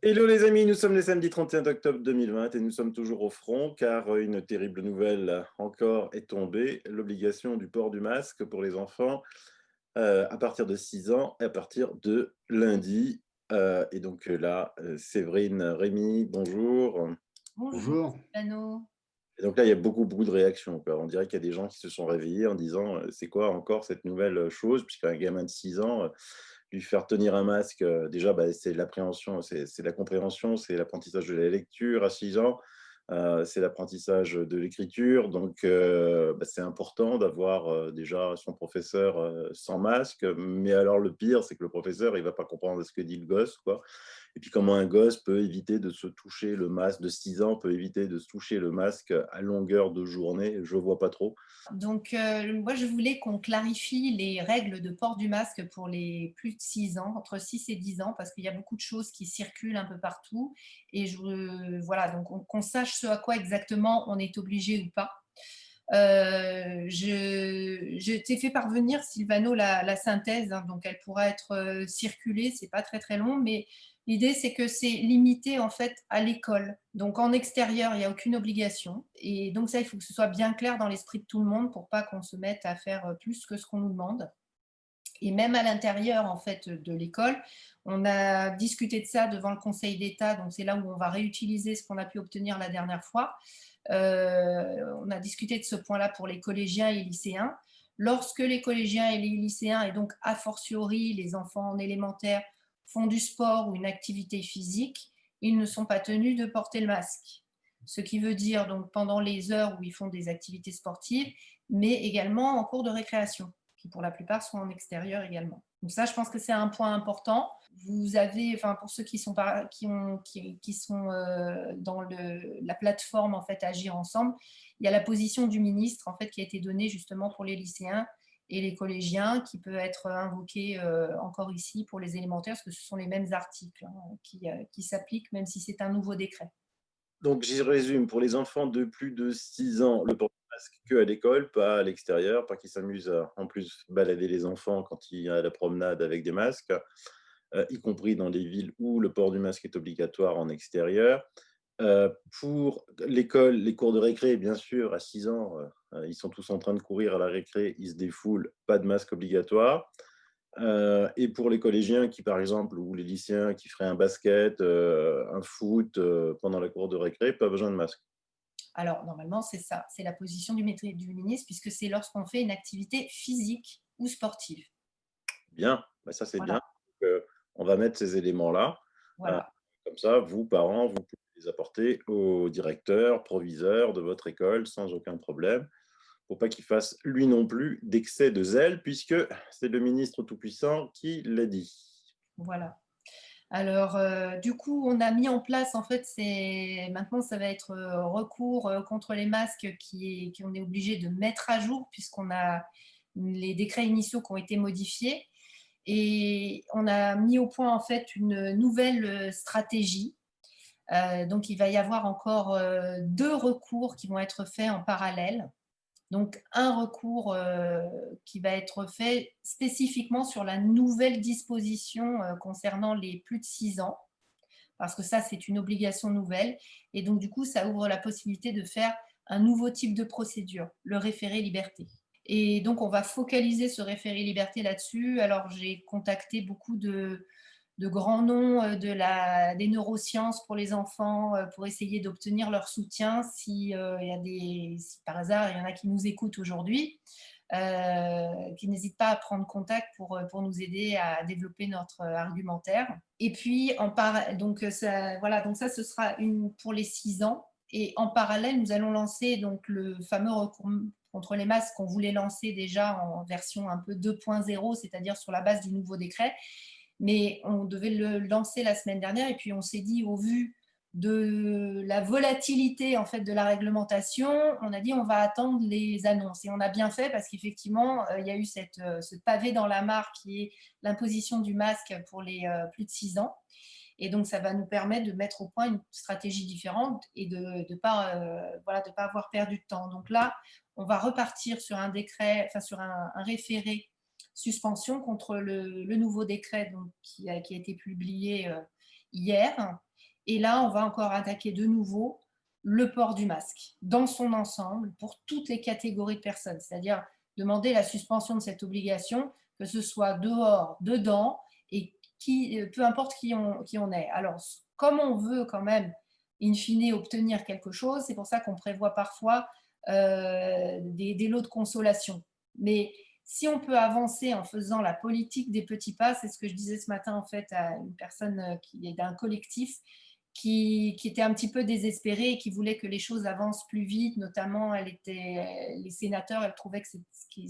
Hello les amis, nous sommes le samedi 31 octobre 2020 et nous sommes toujours au front car une terrible nouvelle encore est tombée, l'obligation du port du masque pour les enfants à partir de 6 ans et à partir de lundi. Et donc là, Séverine, Rémi, bonjour. Bonjour, Bonjour. Silvano. Et donc là, il y a beaucoup, beaucoup de réactions, quoi. On dirait qu'il y a des gens qui se sont réveillés en disant c'est quoi encore cette nouvelle chose, puisqu'un gamin de 6 ans, lui faire tenir un masque, déjà, bah, c'est l'appréhension, c'est la compréhension, c'est l'apprentissage de la lecture à 6 ans, c'est l'apprentissage de l'écriture. Donc, bah, c'est important d'avoir déjà son professeur sans masque. Mais alors, le pire, c'est que le professeur, il ne va pas comprendre ce que dit le gosse, quoi. Et puis, comment un gosse peut éviter de se toucher le masque de 6 ans, peut éviter de se toucher le masque à longueur de journée, je ne vois pas trop. Donc, moi, je voulais qu'on clarifie les règles de port du masque pour les plus de 6 ans, entre 6 et 10 ans, parce qu'il y a beaucoup de choses qui circulent un peu partout. Et voilà, donc qu'on sache ce à quoi exactement on est obligé ou pas. Je t'ai fait parvenir, Silvano, la synthèse, hein, donc elle pourra être circulée, c'est pas très très long, mais l'idée c'est que c'est limité en fait à l'école. Donc en extérieur, il n'y a aucune obligation. Et donc ça, il faut que ce soit bien clair dans l'esprit de tout le monde pour pas qu'on se mette à faire plus que ce qu'on nous demande. Et même à l'intérieur en fait de l'école, on a discuté de ça devant le Conseil d'État, donc c'est là où on va réutiliser ce qu'on a pu obtenir la dernière fois. On a discuté de ce point-là pour les collégiens et lycéens. Lorsque les collégiens et les lycéens, et donc a fortiori les enfants en élémentaire, font du sport ou une activité physique, ils ne sont pas tenus de porter le masque. Ce qui veut dire donc pendant les heures où ils font des activités sportives, mais également en cours de récréation, qui pour la plupart sont en extérieur également. Donc ça, je pense que c'est un point important. Vous avez, enfin pour ceux qui sont, qui sont dans la plateforme en fait Agir ensemble, il y a la position du ministre en fait qui a été donnée justement pour les lycéens et les collégiens, qui peut être invoquée encore ici pour les élémentaires, parce que ce sont les mêmes articles hein, qui s'appliquent, même si c'est un nouveau décret. Donc, j'y résume, pour les enfants de plus de 6 ans, le port du masque que à l'école, pas à l'extérieur, pas qu'ils s'amusent à, en plus, balader les enfants quand il y a la promenade avec des masques, y compris dans des villes où le port du masque est obligatoire en extérieur. Pour l'école, les cours de récré, bien sûr, à 6 ans, ils sont tous en train de courir à la récré, ils se défoulent, pas de masque obligatoire. Et pour les collégiens qui, par exemple, ou les lycéens qui feraient un basket, un foot pendant la cour de récré, pas besoin de masque. Alors, normalement, c'est ça, c'est la position du ministre, puisque c'est lorsqu'on fait une activité physique ou sportive. Bien, bah ça c'est bien. Voilà, Donc, on va mettre ces éléments-là. Euh, voilà. Comme ça, vous, parents, vous pouvez les apporter au directeur, proviseur de votre école sans aucun problème, pour pas qu'il fasse lui non plus d'excès de zèle, puisque c'est le ministre tout-puissant qui l'a dit. Voilà. Alors, du coup, on a mis en place, en fait, maintenant, ça va être recours contre les masques qu'on est obligé de mettre à jour, puisqu'on a les décrets initiaux qui ont été modifiés. Et on a mis au point, en fait, une nouvelle stratégie. Donc, il va y avoir encore 2 recours qui vont être faits en parallèle. Donc, un recours qui va être fait spécifiquement sur la nouvelle disposition concernant les plus de 6 ans, parce que ça, c'est une obligation nouvelle. Et donc, du coup, ça ouvre la possibilité de faire un nouveau type de procédure, le référé liberté. Et donc, on va focaliser ce référé liberté là-dessus. Alors, j'ai contacté beaucoup de grands noms des neurosciences pour les enfants pour essayer d'obtenir leur soutien si par hasard il y en a qui nous écoutent aujourd'hui, qui n'hésitent pas à prendre contact pour nous aider à développer notre argumentaire. Et puis, donc ça, ce sera pour les 6 ans. Et en parallèle, nous allons lancer donc le fameux recours contre les masques qu'on voulait lancer déjà en version un peu 2.0, c'est-à-dire sur la base du nouveau décret. Mais on devait le lancer la semaine dernière et puis on s'est dit, au vu de la volatilité en fait de la réglementation, on a dit on va attendre les annonces. Et on a bien fait parce qu'effectivement, il y a eu ce pavé dans la mare qui est l'imposition du masque pour les plus de 6 ans. Et donc, ça va nous permettre de mettre au point une stratégie différente et de ne pas, voilà, de pas avoir perdu de temps. Donc là, on va repartir sur un décret, enfin sur un référé suspension contre le nouveau décret donc, qui a été publié hier. Et là, on va encore attaquer de nouveau le port du masque dans son ensemble pour toutes les catégories de personnes, c'est-à-dire demander la suspension de cette obligation, que ce soit dehors, dedans, et peu importe qui on est. Alors, comme on veut quand même, in fine, obtenir quelque chose, c'est pour ça qu'on prévoit parfois des lots de consolation. Mais si on peut avancer en faisant la politique des petits pas, c'est ce que je disais ce matin en fait à une personne qui est d'un collectif qui était un petit peu désespérée et qui voulait que les choses avancent plus vite. Notamment, les sénateurs, elle trouvait que ce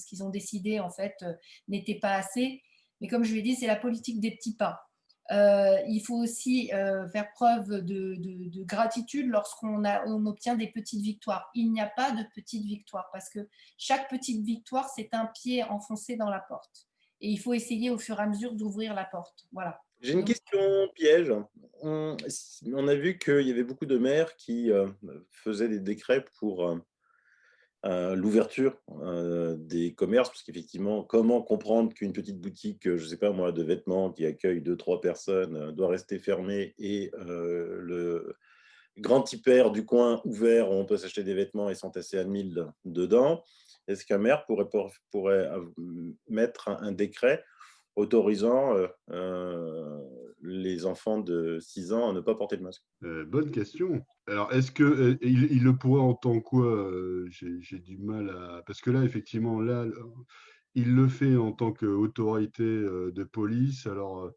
qu'ils ont décidé en fait n'était pas assez. Mais comme je l'ai dit, c'est la politique des petits pas. Il faut aussi faire preuve de gratitude lorsqu'on on obtient des petites victoires. Il n'y a pas de petites victoires parce que chaque petite victoire, c'est un pied enfoncé dans la porte. Et il faut essayer au fur et à mesure d'ouvrir la porte. Voilà. J'ai une Donc, question piège. On a vu qu'il y avait beaucoup de maires qui faisaient des décrets pour l'ouverture des commerces, parce qu'effectivement, comment comprendre qu'une petite boutique, je ne sais pas moi, de vêtements qui accueille deux, trois personnes, doit rester fermée et le grand hyper du coin ouvert où on peut s'acheter des vêtements et s'entasser à 1000 dedans. Est-ce qu'un maire pourrait mettre un décret autorisant les enfants de 6 ans à ne pas porter de masque? Bonne question. Alors, est-ce que il le pourrait en tant que quoi? J'ai du mal à parce que là, effectivement, là, il le fait en tant qu'autorité de police. Alors,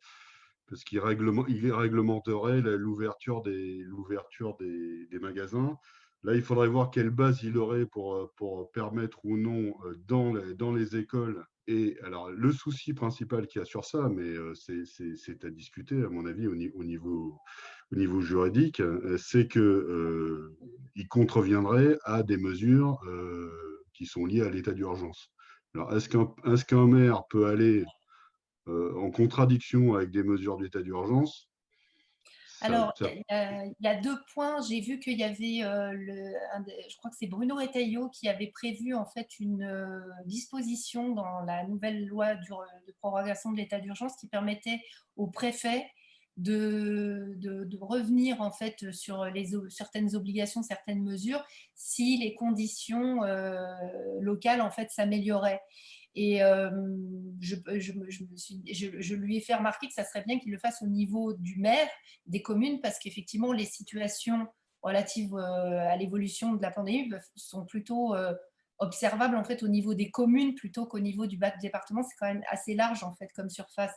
parce il réglementerait l'ouverture des magasins. Là, il faudrait voir quelle base il aurait pour permettre ou non dans les écoles. Et alors, le souci principal qu'il y a sur ça, mais c'est à discuter, à mon avis, au niveau juridique, c'est que il contreviendrait à des mesures qui sont liées à l'état d'urgence. Alors, est-ce qu'un maire peut aller en contradiction avec des mesures d'état d'urgence? alors, Ça il y a 2 points. J'ai vu qu'il y avait, je crois que c'est Bruno Retailleau qui avait prévu en fait une disposition dans la nouvelle loi de prorogation de l'état d'urgence qui permettait au préfet de revenir en fait sur certaines obligations, certaines mesures, si les conditions locales en fait s'amélioraient. Et je lui ai fait remarquer que ça serait bien qu'il le fasse au niveau du maire, des communes, parce qu'effectivement, les situations relatives à l'évolution de la pandémie sont plutôt observables en fait au niveau des communes plutôt qu'au niveau du département. C'est quand même assez large en fait comme surface.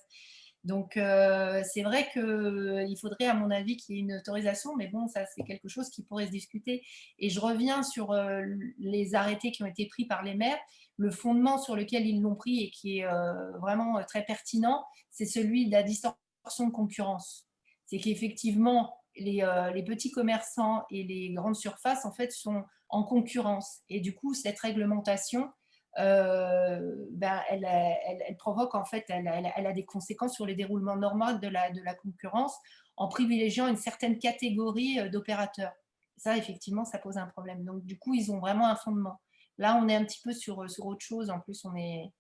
Donc c'est vrai qu'il faudrait à mon avis qu'il y ait une autorisation, mais bon, ça c'est quelque chose qui pourrait se discuter. Et je reviens sur les arrêtés qui ont été pris par les maires. Le fondement sur lequel ils l'ont pris et qui est vraiment très pertinent, c'est celui de la distorsion de concurrence. C'est qu'effectivement, les petits commerçants et les grandes surfaces, en fait, sont en concurrence. Et du coup, cette réglementation, elle provoque, en fait, elle a des conséquences sur le déroulement normal de la concurrence en privilégiant une certaine catégorie d'opérateurs. Ça, effectivement, ça pose un problème. Donc, du coup, ils ont vraiment un fondement. Là, on est un petit peu sur autre chose. En plus, on est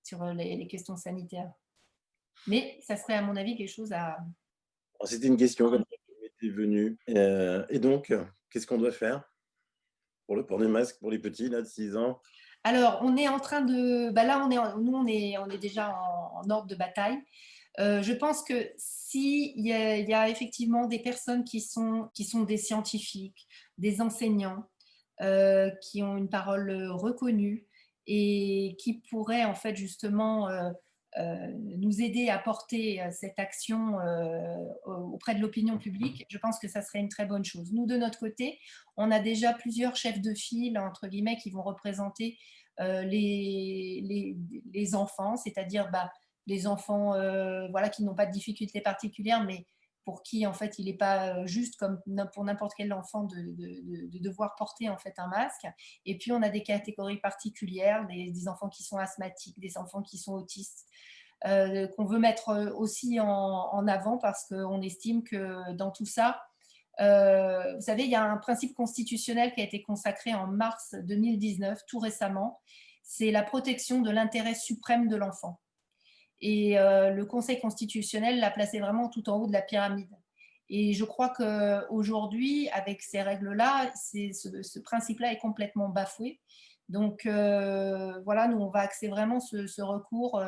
sur les questions sanitaires. Mais ça serait, à mon avis, quelque chose à… C'était une question comme ça qui m'était venue. Et donc, qu'est-ce qu'on doit faire pour le port des masques pour les petits là, de 6 ans? Alors, on est en train de… Bah là, on est déjà en ordre de bataille. Je pense que s'il y a effectivement des personnes qui sont des scientifiques, des enseignants, qui ont une parole reconnue et qui pourraient en fait justement nous aider à porter cette action auprès de l'opinion publique, je pense que ça serait une très bonne chose. Nous, de notre côté, on a déjà plusieurs chefs de file, entre guillemets, qui vont représenter les enfants, c'est-à-dire les enfants voilà, qui n'ont pas de difficultés particulières, mais pour qui en fait il n'est pas juste comme pour n'importe quel enfant de devoir porter en fait un masque. Et puis on a des catégories particulières, des enfants qui sont asthmatiques, des enfants qui sont autistes, qu'on veut mettre aussi en avant parce qu'on estime que dans tout ça, vous savez, il y a un principe constitutionnel qui a été consacré en mars 2019, tout récemment, c'est la protection de l'intérêt suprême de l'enfant. Et le Conseil constitutionnel l'a placé vraiment tout en haut de la pyramide. Et je crois qu'aujourd'hui, avec ces règles-là, ce principe-là est complètement bafoué. Donc voilà, nous, on va axer vraiment ce recours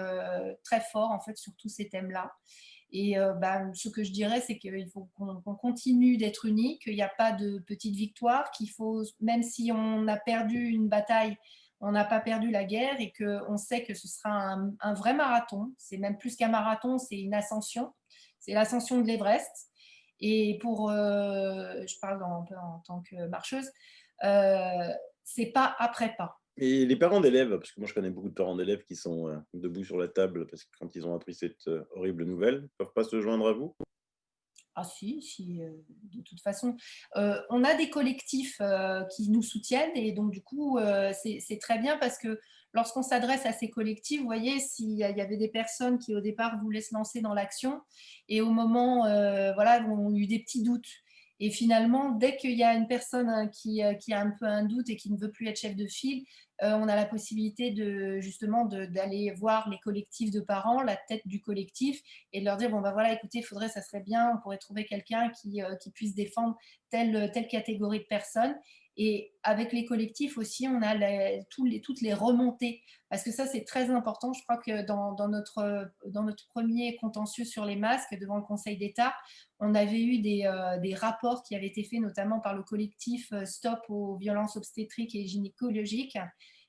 très fort en fait sur tous ces thèmes-là. Et ce que je dirais, c'est qu'il faut qu'on continue d'être unis, qu'il n'y a pas de petite victoire, qu'il faut, même si on a perdu une bataille, on n'a pas perdu la guerre et qu'on sait que ce sera un vrai marathon. C'est même plus qu'un marathon, c'est une ascension. C'est l'ascension de l'Everest. Et je parle un peu en tant que marcheuse, c'est pas après pas. Et les parents d'élèves, parce que moi je connais beaucoup de parents d'élèves qui sont debout sur la table parce que quand ils ont appris cette horrible nouvelle, ils ne peuvent pas se joindre à vous? Ah si, de toute façon, on a des collectifs qui nous soutiennent et donc du coup, c'est très bien parce que lorsqu'on s'adresse à ces collectifs, vous voyez, s'il y avait des personnes qui au départ voulaient se lancer dans l'action et au moment, voilà, ont eu des petits doutes et finalement, dès qu'il y a une personne qui a un peu un doute et qui ne veut plus être chef de file, on a la possibilité d'aller voir les collectifs de parents, la tête du collectif et de leur dire bon ben voilà, écoutez, ça serait bien, on pourrait trouver quelqu'un qui puisse défendre telle catégorie de personnes. Et avec les collectifs aussi, on a toutes les remontées, parce que ça c'est très important. Je crois que dans notre premier contentieux sur les masques devant le Conseil d'État, on avait eu des rapports qui avaient été faits notamment par le collectif Stop aux violences obstétriques et gynécologiques,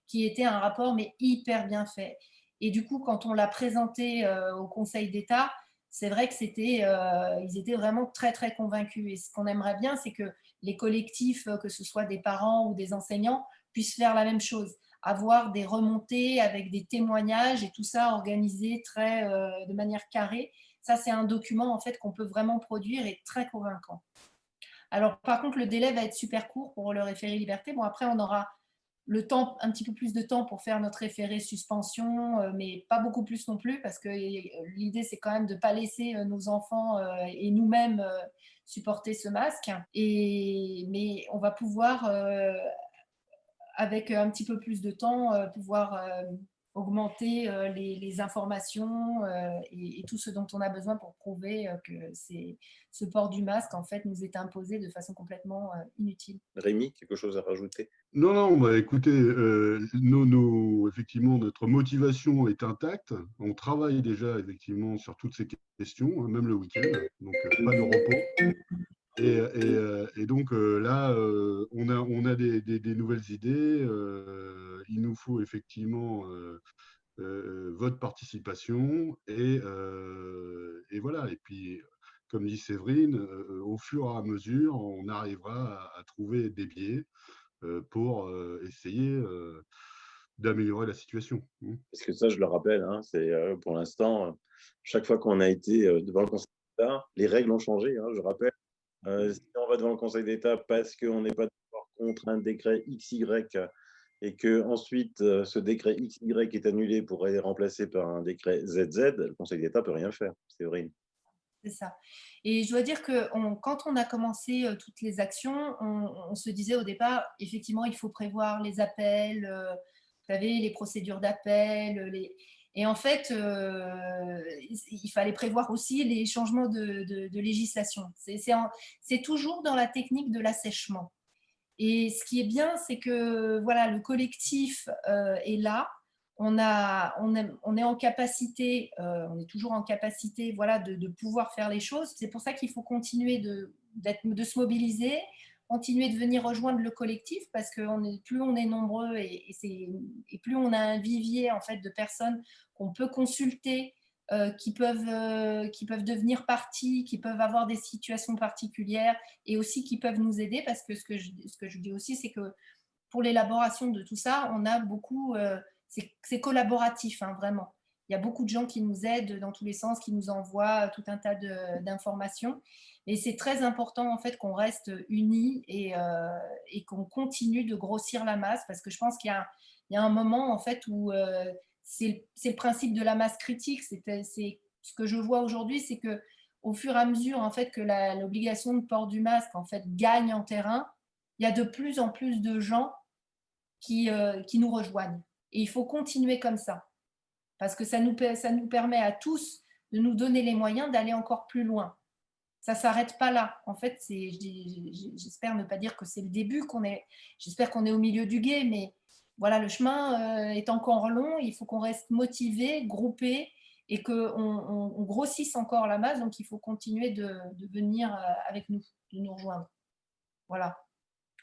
qui était un rapport mais hyper bien fait. Et du coup, quand on l'a présenté au Conseil d'État, c'est vrai que ils étaient vraiment très, très convaincus. Et ce qu'on aimerait bien, c'est que les collectifs, que ce soit des parents ou des enseignants, puissent faire la même chose, avoir des remontées avec des témoignages et tout ça organisé de manière carrée. Ça, c'est un document en fait qu'on peut vraiment produire et très convaincant. Alors, par contre, le délai va être super court pour le référé liberté. Bon, après, on aura le temps, un petit peu plus de temps pour faire notre référé suspension, mais pas beaucoup plus non plus, parce que l'idée, c'est quand même de ne pas laisser nos enfants et nous-mêmes supporter ce masque. Mais on va pouvoir, avec un petit peu plus de temps, pouvoir augmenter les informations et tout ce dont on a besoin pour prouver que ce port du masque, en fait, nous est imposé de façon complètement inutile. Rémi, quelque chose à rajouter? Non, non, bah, écoutez, effectivement, notre motivation est intacte. On travaille déjà effectivement sur toutes ces questions, hein, même le week-end, donc pas de repos. Et donc là, on a des nouvelles idées. Il nous faut effectivement votre participation et voilà. Et puis, comme dit Séverine, au fur et à mesure, on arrivera à trouver des biais pour essayer d'améliorer la situation. Parce que ça, je le rappelle, hein, c'est pour l'instant, chaque fois qu'on a été devant le Conseil d'État, les règles ont changé, hein, je rappelle. Si on va devant le Conseil d'État parce qu'on n'est pas d'accord contre un décret XY et qu'ensuite ce décret XY est annulé pour être remplacé par un décret ZZ, le Conseil d'État ne peut rien faire, c'est vrai. C'est ça. Et je dois dire que quand on a commencé toutes les actions, on se disait au départ, effectivement, il faut prévoir les appels, vous savez, les procédures d'appel. Et en fait, il fallait prévoir aussi les changements de législation. C'est toujours dans la technique de l'assèchement. Et ce qui est bien, c'est que voilà, le collectif est là. On est en capacité, on est toujours en capacité, voilà, de pouvoir faire les choses. C'est pour ça qu'il faut continuer de se mobiliser, continuer de venir rejoindre le collectif, parce que plus on est nombreux et plus on a un vivier en fait de personnes qu'on peut consulter, qui peuvent devenir partie, qui peuvent avoir des situations particulières et aussi qui peuvent nous aider, parce que ce que je dis aussi, c'est que pour l'élaboration de tout ça, on a beaucoup, c'est collaboratif, hein, vraiment. Il y a beaucoup de gens qui nous aident dans tous les sens, qui nous envoient tout un tas d'informations. Et c'est très important en fait qu'on reste unis et qu'on continue de grossir la masse, parce que je pense qu'il y a un moment en fait où c'est le principe de la masse critique. Ce que je vois aujourd'hui, c'est que au fur et à mesure en fait que l'obligation de port du masque en fait gagne en terrain, il y a de plus en plus de gens qui nous rejoignent. Et il faut continuer comme ça, parce que ça nous permet à tous de nous donner les moyens d'aller encore plus loin. Ça ne s'arrête pas là. En fait, j'espère ne pas dire que c'est le début, j'espère qu'on est au milieu du gué, mais voilà, le chemin est encore long. Il faut qu'on reste motivé, groupé et qu'on grossisse encore la masse. Donc, il faut continuer de venir avec nous, de nous rejoindre. Voilà,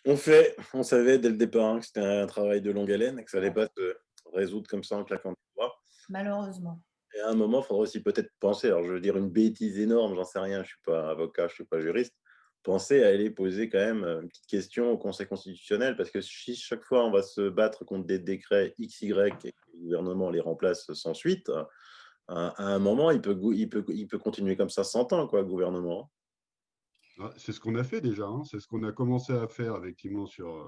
On savait dès le départ hein, que c'était un travail de longue haleine et que ça n'allait pas se résoudre comme ça en claquant des doigts. malheureusement. Et à un moment, il faudra aussi peut-être penser, alors je veux dire une bêtise énorme, j'en sais rien, je ne suis pas avocat, je ne suis pas juriste, penser à aller poser quand même une petite question au Conseil constitutionnel, parce que si chaque fois on va se battre contre des décrets XY et que le gouvernement les remplace sans suite, à un moment, il peut continuer comme ça 100 ans, quoi, le gouvernement. Ah, c'est ce qu'on a fait déjà, hein. C'est ce qu'on a commencé à faire effectivement sur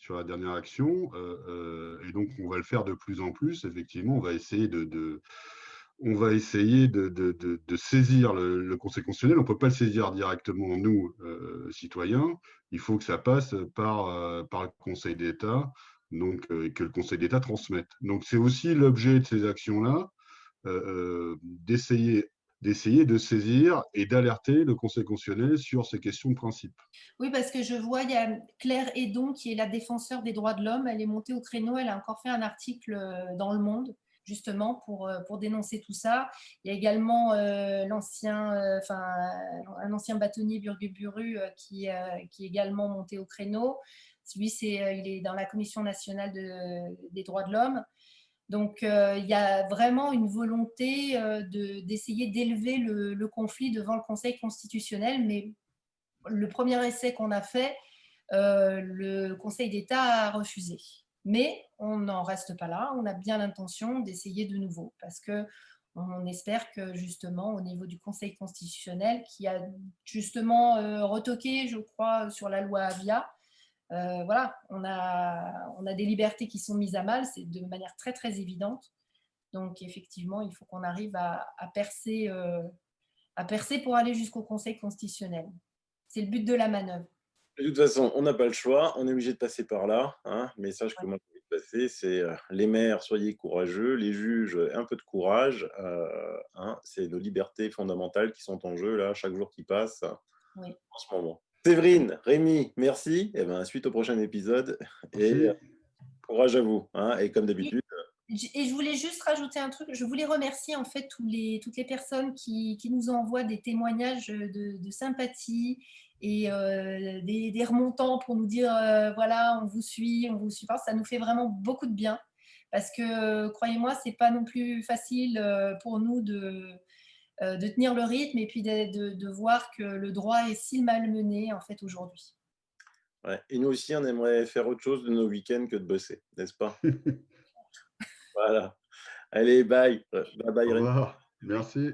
la dernière action. Et donc, on va le faire de plus en plus. Effectivement, on va essayer de saisir le Conseil constitutionnel. On ne peut pas le saisir directement, nous, citoyens. Il faut que ça passe par le Conseil d'État, donc, et que le Conseil d'État transmette. Donc, c'est aussi l'objet de ces actions-là, d'essayer de saisir et d'alerter le Conseil constitutionnel sur ces questions de principe. Oui, parce que je vois, il y a Claire Hédon, qui est la défenseure des droits de l'homme. Elle est montée au créneau. Elle a encore fait un article dans Le Monde, justement, pour dénoncer tout ça. Il y a également un ancien bâtonnier, Burgu-Buru, qui est également monté au créneau. Lui, il est dans la Commission nationale des droits de l'homme. Donc, il y a vraiment une volonté d'essayer d'élever le conflit devant le Conseil constitutionnel, mais le premier essai qu'on a fait, le Conseil d'État a refusé. Mais on n'en reste pas là, on a bien l'intention d'essayer de nouveau, parce qu'on espère que justement au niveau du Conseil constitutionnel, qui a justement retoqué, je crois, sur la loi Avia, voilà, on a des libertés qui sont mises à mal, c'est de manière très très évidente. Donc effectivement, il faut qu'on arrive à percer pour aller jusqu'au Conseil constitutionnel. C'est le but de la manœuvre. De toute façon, on n'a pas le choix, on est obligé de passer par là. Hein. Le message que Ouais. moi j'ai envie de passer, c'est les maires, soyez courageux, les juges, un peu de courage. Hein, c'est nos libertés fondamentales qui sont en jeu là, chaque jour qui passe Oui. en ce moment. Séverine, Rémi, merci. Et ben, suite au prochain épisode et Merci. courage à vous. Hein. Et comme d'habitude, Et je voulais juste rajouter un truc. Je voulais remercier en fait toutes les personnes qui nous envoient des témoignages de sympathie et des remontants pour nous dire voilà, on vous suit pas. Ça nous fait vraiment beaucoup de bien parce que croyez-moi, c'est pas non plus facile pour nous de tenir le rythme et puis de voir que le droit est si malmené en fait aujourd'hui. ouais. Et nous aussi, on aimerait faire autre chose de nos week-ends que de bosser, n'est-ce pas? Voilà. Allez, bye. Bye bye Au Rémi. revoir. Merci.